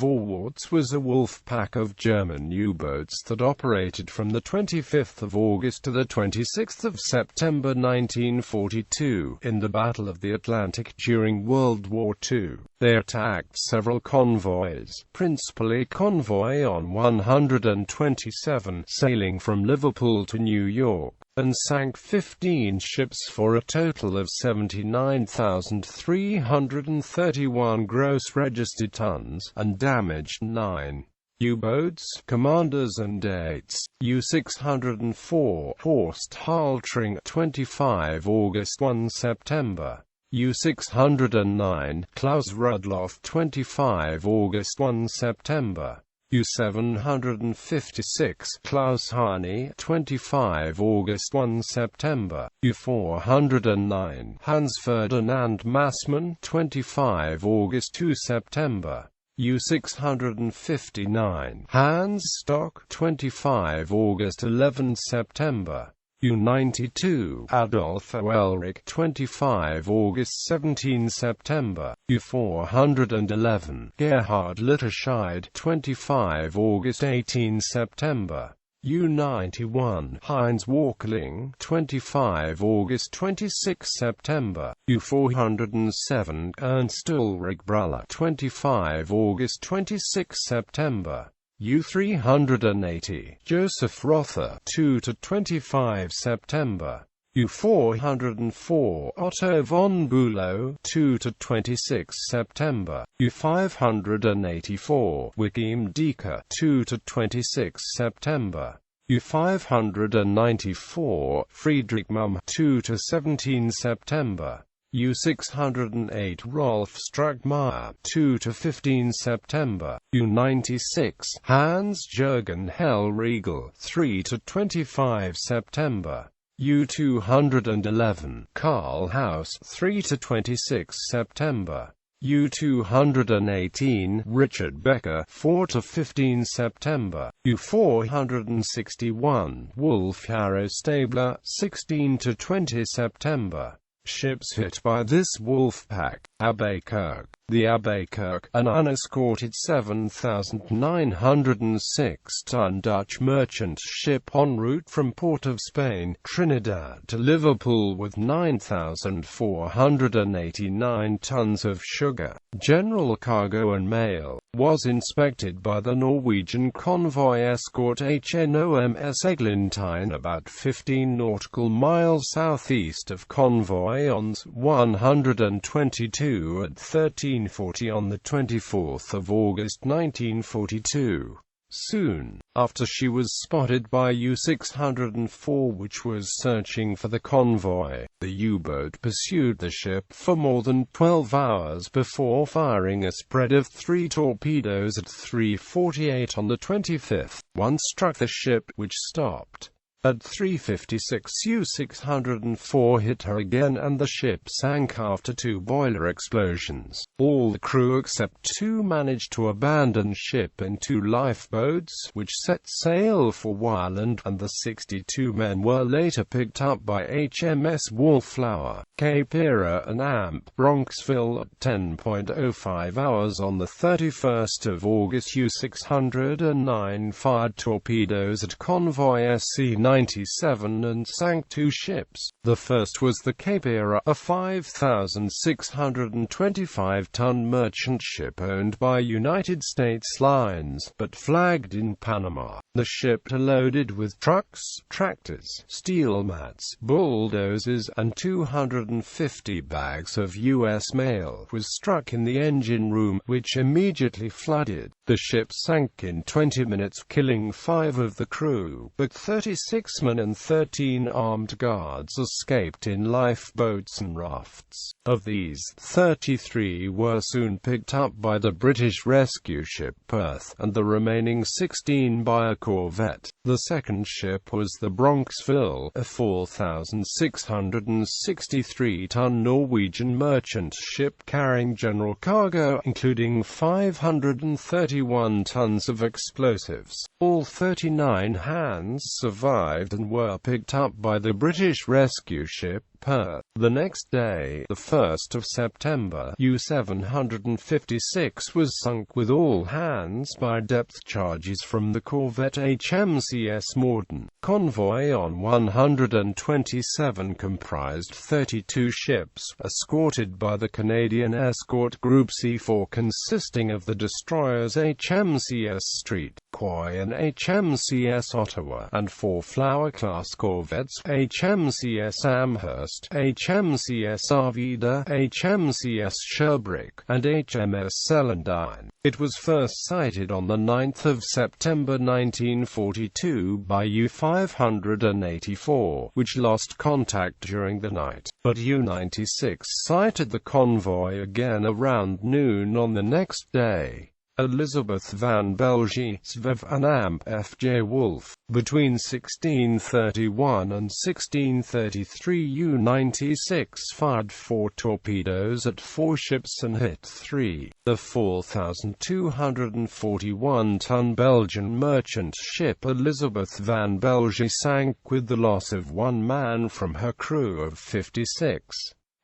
Vorwärts was a Wolfpack of German U-boats that operated from the 25th of August to the 26th of September 1942 in the Battle of the Atlantic during World War II. They attacked several convoys, principally Convoy ON 127 sailing from Liverpool to New York, and sank 15 ships for a total of 79,331 gross registered tons, and damaged 9 U-boats, commanders and dates: U-604, Horst Haltring, 25 August 1 September. U-609, Klaus Rudloff, 25 August 1 September. U-756, Klaus Harney, 25 August 1 September. U-409, Hans Ferdinand Massmann, 25 August 2 September. U-659, Hans Stock, 25 August 11 September. U-92, Adolfo Elric, 25 August 17 September. U-411, Gerhard Litterscheid, 25 August 18 September. U-91, Heinz Walkerling, 25 August 26 September. U-407, Ernst Ulrich Bruller, 25 August 26 September. U-380, Joseph Rother, 2–25 September. U-404, Otto von Bülow, 2–26 September. U-584, Joachim Dieker, 2–26 September. U-594, Friedrich Mumm, 2–17 September. U-608, Rolf Struckmeyer, 2–15 September. U-96, Hans-Jürgen Hellriegel, 3–25 September. U-211, Karl Haus, 3–26 September. U-218, Richard Becker, 4–15 September. U-461, Wolf-Harry Stabler, 16–20 September. Ships hit by this Wolfpack: Abbekirk. The Abbekirk, an unescorted 7,906-ton Dutch merchant ship en route from Port of Spain, Trinidad to Liverpool with 9,489 tons of sugar, general cargo and mail, was inspected by the Norwegian convoy escort HNOMS Eglantine about 15 nautical miles southeast of Convoy ON's 122 at 13:40 on the 24th of August 1942. Soon after she was spotted by U-604, which was searching for the convoy. The U-boat pursued the ship for more than 12 hours before firing a spread of 3 torpedoes at 3:48 on the 25th. One struck the ship, which stopped. At 3:56 U-604 hit her again and the ship sank after 2 boiler explosions. All the crew except 2 managed to abandon ship in 2 lifeboats, which set sail for Ireland, and the 62 men were later picked up by HMS Wallflower, Cape Era and AMP Bronxville at 10:05 hours on the 31st of August. U-609 fired torpedoes at Convoy SC-97 and sank 2 ships. The first was the Cape Era, a 5,625-ton merchant ship owned by United States Lines, but flagged in Panama. The ship, loaded with trucks, tractors, steel mats, bulldozers, and 250 bags of U.S. mail, was struck in the engine room, which immediately flooded. The ship sank in 20 minutes, killing 5 of the crew, but 36 men and 13 armed guards escaped in lifeboats and rafts. Of these, 33 were soon picked up by the British rescue ship Perth, and the remaining 16 by a corvette. The second ship was the Bronxville, a 4,663-ton Norwegian merchant ship carrying general cargo, including 531 tons of explosives. All 39 hands survived and were picked up by the British rescue ship per. The next day, the 1st of September, U-756 was sunk with all hands by depth charges from the corvette HMCS Morden. Convoy ON 127 comprised 32 ships, escorted by the Canadian escort Group C4 consisting of the destroyers HMCS Street, Quoy and HMCS Ottawa, and 4 Flower-class corvettes, HMCS Amherst, HMCS Arvida, HMCS Sherbrooke, and HMS Celandine. It was first sighted on 9 September 1942 by U-584, which lost contact during the night, but U-96 sighted the convoy again around noon on the next day. Elizabeth van Belgie, Svev and Amp F.J. Wolf. Between 1631 and 1633 U-96 fired 4 torpedoes at 4 ships and hit 3. The 4,241-ton Belgian merchant ship Elizabeth van Belgie sank with the loss of 1 man from her crew of 56.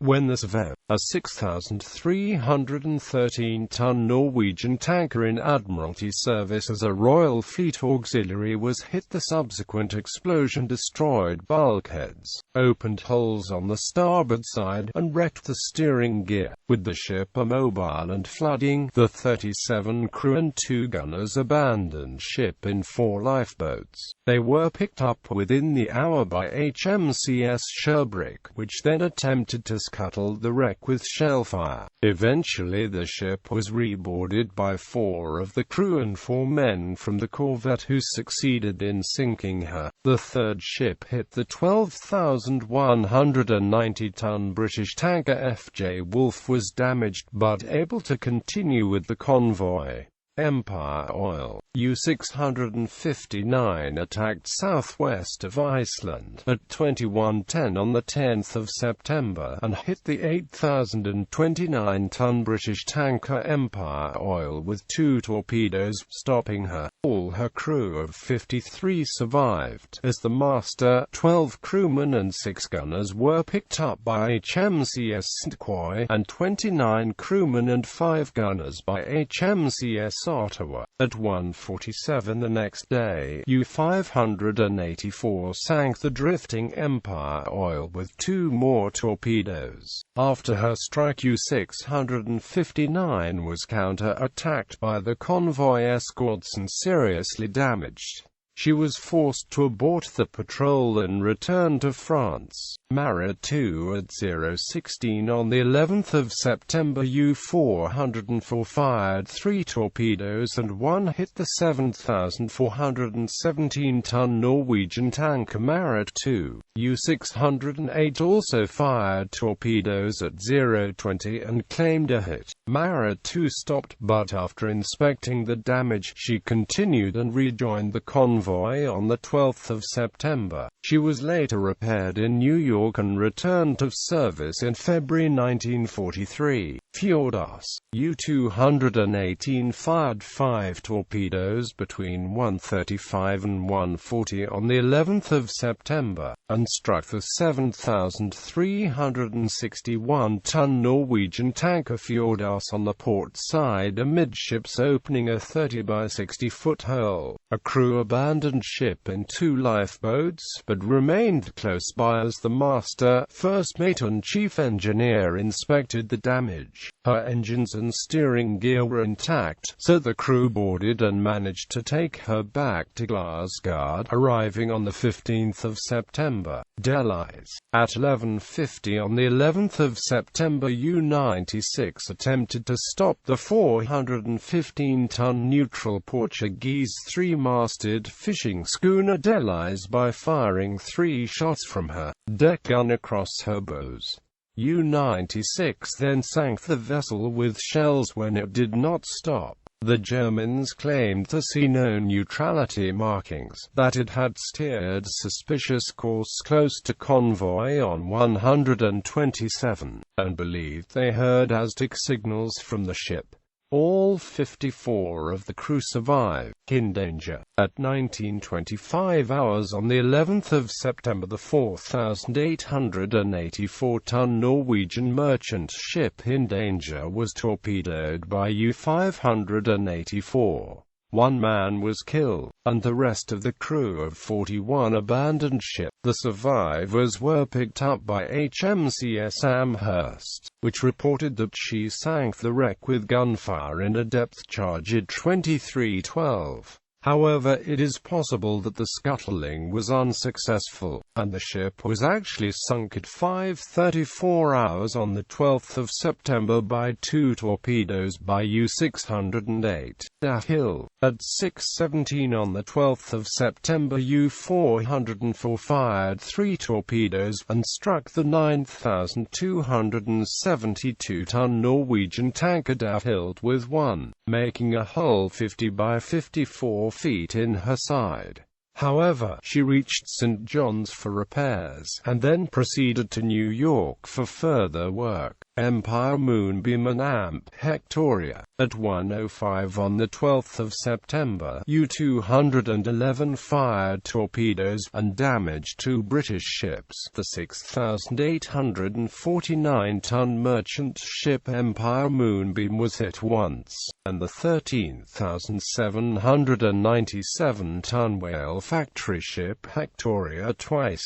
When the Svev, a 6,313-ton Norwegian tanker in Admiralty service as a Royal Fleet auxiliary, was hit, the subsequent explosion destroyed bulkheads, opened holes on the starboard side, and wrecked the steering gear. With the ship immobile and flooding, the 37 crew and 2 gunners abandoned ship in 4 lifeboats. They were picked up within the hour by HMCS Sherbrooke, which then attempted to scuttle the wreck with shellfire. Eventually the ship was reboarded by 4 of the crew and 4 men from the corvette, who succeeded in sinking her. The third ship hit the 12,190-ton British tanker F.J. Wolf, was damaged but able to continue with the convoy. Empire Oil U-659 attacked southwest of Iceland at 21:10 on 10 September and hit the 8,029-ton British tanker Empire Oil with 2 torpedoes, stopping her. All her crew of 53 survived, as the master, 12 crewmen and 6 gunners were picked up by HMCS Quoy, and 29 crewmen and 5 gunners by HMCS Ottawa. At 1:47 the next day, U-584 sank the drifting Empire Oil with 2 more torpedoes. After her strike, U-659 was counter-attacked by the convoy escorts and seriously damaged. She was forced to abort the patrol and return to France. Marat 2 at 0:16 on the 11th of September, U-404 fired 3 torpedoes and 1 hit the 7,417-ton Norwegian tanker Marat 2. U-608 also fired torpedoes at 0:20 and claimed a hit. Marat 2 stopped, but after inspecting the damage, she continued and rejoined the convoy on the 12th of September. She was later repaired in New York and returned to service in February 1943. Fjordas U-218 fired 5 torpedoes between 1:35 and 1:40 on the 11th of September, and struck the 7,361-ton Norwegian tanker Fjordas on the port side amidships, opening a 30 by 60-foot hole. A crew abandoned ship in 2 lifeboats, but remained close by as the master, first mate and chief engineer inspected the damage. Her engines and steering gear were intact, so the crew boarded and managed to take her back to Glasgow, arriving on the 15th of September. Delays. At 11:50 on the 11th of September, U-96 attempted to stop the 415-ton neutral Portuguese 3-masted fishing schooner Delays by firing 3 shots from her deck gun across her bows. U-96 then sank the vessel with shells when it did not stop. The Germans claimed to see no neutrality markings, that it had steered suspicious course close to Convoy ON 127, and believed they heard Aztec signals from the ship. All 54 of the crew survived. In danger. At 19:25 hours on the 11th of September, the 4,884-ton Norwegian merchant ship In Danger was torpedoed by U-584. One man was killed, and the rest of the crew of 41 abandoned ship. The survivors were picked up by HMCS Amherst, which reported that she sank the wreck with gunfire in a depth charge at 23:12. However, it is possible that the scuttling was unsuccessful, and the ship was actually sunk at 5:34 hours on the 12th of September by 2 torpedoes by U-608. Hill. At 6:17 on the 12th of September, U-404 fired 3 torpedoes, and struck the 9,272-ton Norwegian tanker Hild with one, making a hole 50 by 54 feet in her side. However, she reached St. John's for repairs, and then proceeded to New York for further work. Empire Moonbeam and Amp Hectoria. At 1:05 on the 12th of September, U-211 fired torpedoes, and damaged 2 British ships. The 6,849-ton merchant ship Empire Moonbeam was hit once, and the 13,797-ton whale factory ship Hectoria twice.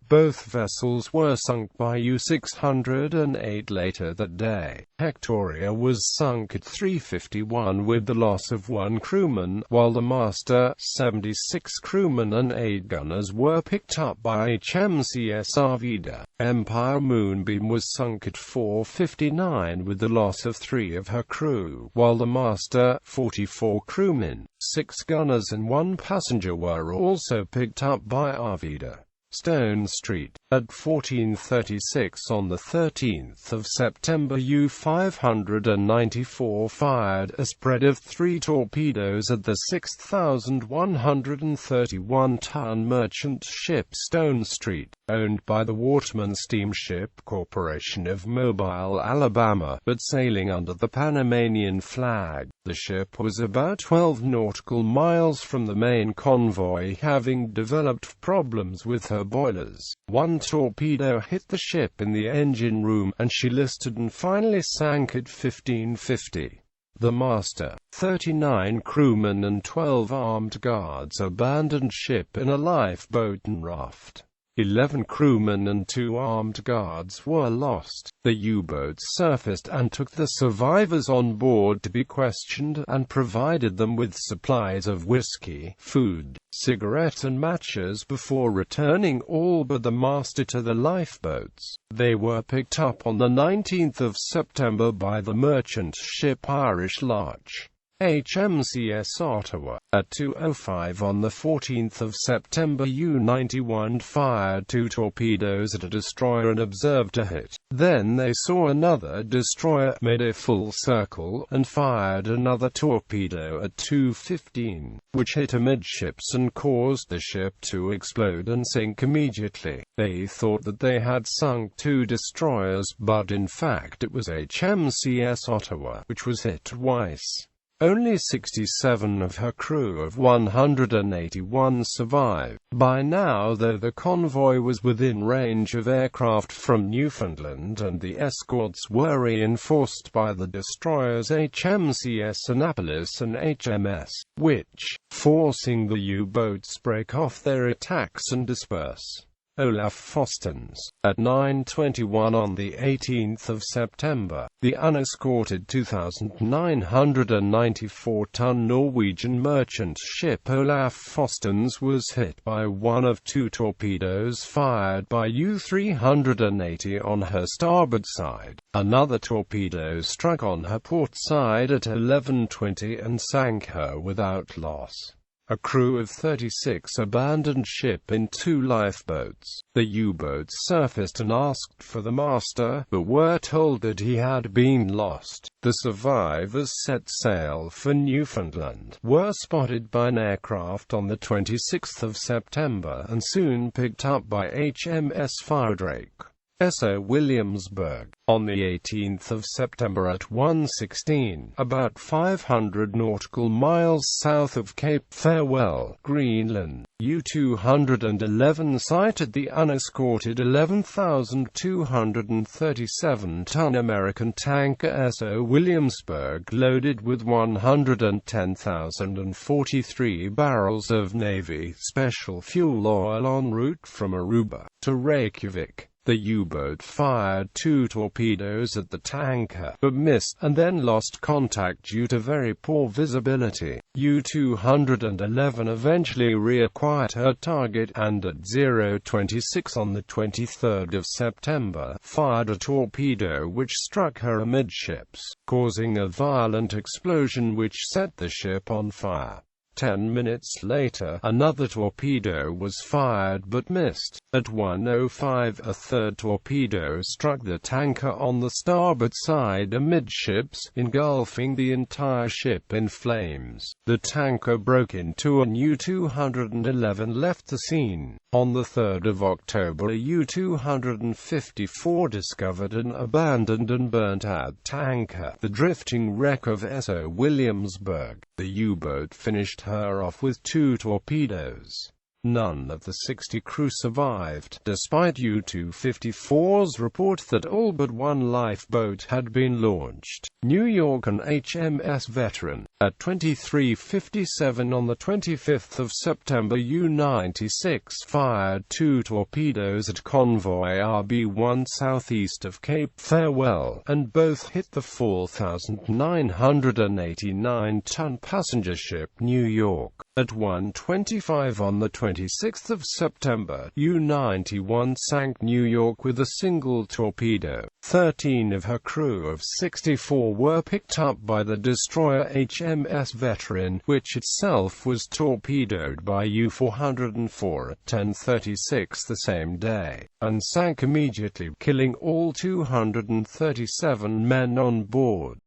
Both vessels were sunk by U-608 later that day. Hectoria was sunk at 3:51 with the loss of 1 crewman, while the master, 76 crewmen and 8 gunners were picked up by HMCS Arvida. Empire Moonbeam was sunk at 4:59 with the loss of 3 of her crew, while the master, 44 crewmen, 6 gunners and 1 passenger were also picked up by Arvida. Stone Street. At 14:36 on the 13th of September, U-594 fired a spread of 3 torpedoes at the 6,131-ton merchant ship Stone Street, owned by the Waterman Steamship Corporation of Mobile, Alabama, but sailing under the Panamanian flag. The ship was about 12 nautical miles from the main convoy, having developed problems with her boilers. 1 torpedo hit the ship in the engine room, and she listed and finally sank at 15:50. The master, 39 crewmen and 12 armed guards abandoned ship in a lifeboat and raft. 11 crewmen and 2 armed guards were lost. The U-boat surfaced and took the survivors on board to be questioned, and provided them with supplies of whiskey, food, cigarettes and matches before returning all but the master to the lifeboats. They were picked up on the 19th of September by the merchant ship Irish Larch, HMCS Ottawa. At 2:05 on the 14th of September, U-91 fired 2 torpedoes at a destroyer and observed a hit. Then they saw another destroyer, made a full circle, and fired another torpedo at 2:15, which hit amidships and caused the ship to explode and sink immediately. They thought that they had sunk 2 destroyers, but in fact it was HMCS Ottawa, which was hit twice. Only 67 of her crew of 181 survived. By now, though, the convoy was within range of aircraft from Newfoundland, and the escorts were reinforced by the destroyers HMCS Annapolis and HMS, which, forcing the U-boats break off their attacks and disperse. Olaf Fostens. At 9:21 on the 18th of September, the unescorted 2,994-ton Norwegian merchant ship Olaf Fostens was hit by one of 2 torpedoes fired by U-380 on her starboard side. Another torpedo struck on her port side at 11:20 and sank her without loss. A crew of 36 abandoned ship in 2 lifeboats. The U-boats surfaced and asked for the master, but were told that he had been lost. The survivors set sail for Newfoundland, were spotted by an aircraft on the 26th of September, and soon picked up by HMS Firedrake. S.O. Williamsburg. On the 18th of September at 1:16, about 500 nautical miles south of Cape Farewell, Greenland, U-211 sighted the unescorted 11,237-ton American tanker S.O. Williamsburg loaded with 110,043 barrels of Navy special fuel oil en route from Aruba to Reykjavik. The U-boat fired 2 torpedoes at the tanker, but missed, and then lost contact due to very poor visibility. U-211 eventually reacquired her target, and at 0:26 on the 23rd of September, fired a torpedo which struck her amidships, causing a violent explosion which set the ship on fire. 10 minutes later, another torpedo was fired but missed. At 1:05, a third torpedo struck the tanker on the starboard side amidships, engulfing the entire ship in flames. The tanker broke into and U-211 left the scene. On the 3rd of October, a U-254 discovered an abandoned and burnt-out tanker, the drifting wreck of S.O. Williamsburg. The U-boat finished her off with 2 torpedoes. None of the 60 crew survived, despite U-254's report that all but one lifeboat had been launched. New York and HMS Veteran. At 23:57 on the 25th of September, U-96 fired 2 torpedoes at Convoy RB-1 southeast of Cape Farewell, and both hit the 4,989-ton passenger ship New York. At 1:25 on the 26th of September, U-91 sank New York with a single torpedo. 13 of her crew of 64 were picked up by the destroyer HMS Veteran, which itself was torpedoed by U-404 at 10:36 the same day, and sank immediately, killing all 237 men on board.